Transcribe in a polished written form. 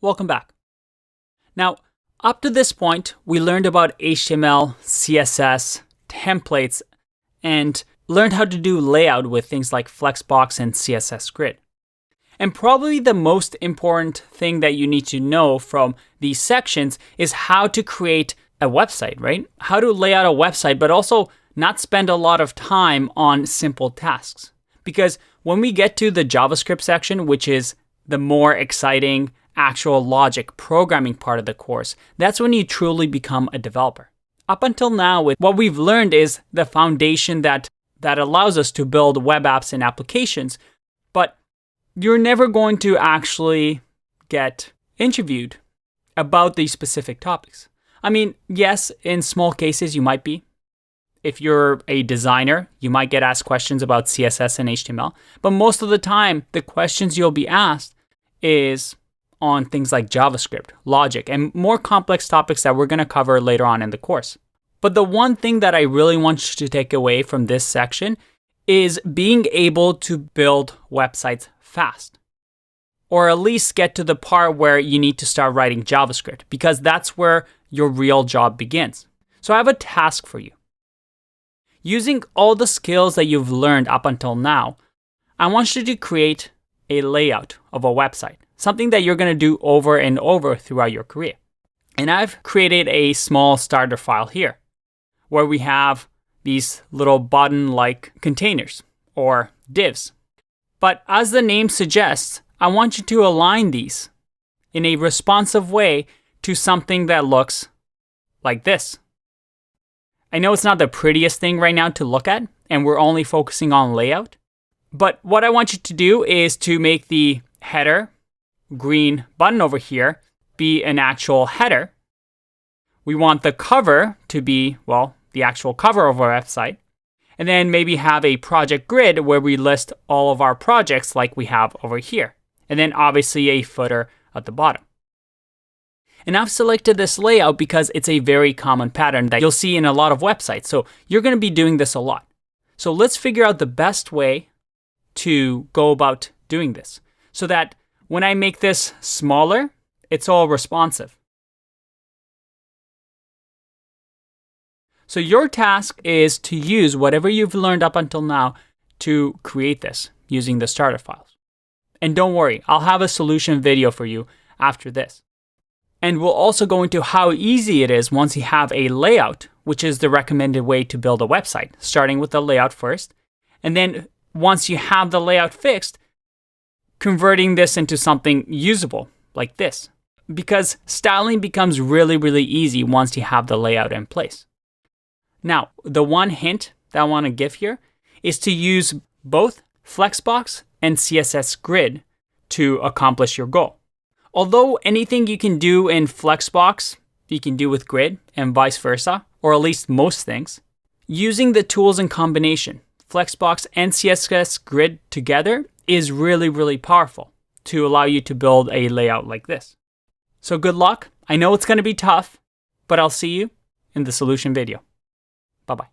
Welcome back. Now, up to this point, we learned about HTML, CSS, templates, and learned how to do layout with things like Flexbox and CSS Grid. And probably the most important thing that you need to know from these sections is how to create a website, right? How to lay out a website, but also not spend a lot of time on simple tasks. Because when we get to the JavaScript section, which is the more exciting actual logic programming part of the course, that's when you truly become a developer. Up until now, what we've learned is the foundation that allows us to build web apps and applications, but you're never going to actually get interviewed about these specific topics. I mean, yes, in small cases you might be. If you're a designer, you might get asked questions about CSS and HTML, but most of the time, the questions you'll be asked is on things like JavaScript, logic, and more complex topics that we're going to cover later on in the course. But the one thing that I really want you to take away from this section is being able to build websites fast. Or at least get to the part where you need to start writing JavaScript, because that's where your real job begins. So I have a task for you. Using all the skills that you've learned up until now, I want you to create a layout of a website, something that you're going to do over and over throughout your career. And I've created a small starter file here, where we have these little button-like containers or divs. But as the name suggests, I want you to align these in a responsive way to something that looks like this. I know it's not the prettiest thing right now to look at, and we're only focusing on layout. But what I want you to do is to make the header green button over here be an actual header. We want the cover to be, well, the actual cover of our website. And then maybe have a project grid where we list all of our projects like we have over here. And then obviously a footer at the bottom. And I've selected this layout because it's a very common pattern that you'll see in a lot of websites. So you're going to be doing this a lot. So let's figure out the best way to go about doing this so that when I make this smaller, it's all responsive. So your task is to use whatever you've learned up until now to create this using the starter files. And don't worry, I'll have a solution video for you after this. And we'll also go into how easy it is once you have a layout, which is the recommended way to build a website, starting with the layout first. And then once you have the layout fixed, converting this into something usable like this. Because styling becomes really, really easy once you have the layout in place. Now, the one hint that I want to give here is to use both Flexbox and CSS Grid to accomplish your goal. Although anything you can do in Flexbox, you can do with Grid and vice versa, or at least most things, using the tools in combination, Flexbox and CSS Grid together is really, really powerful to allow you to build a layout like this. So good luck. I know it's going to be tough, but I'll see you in the solution video. Bye-bye.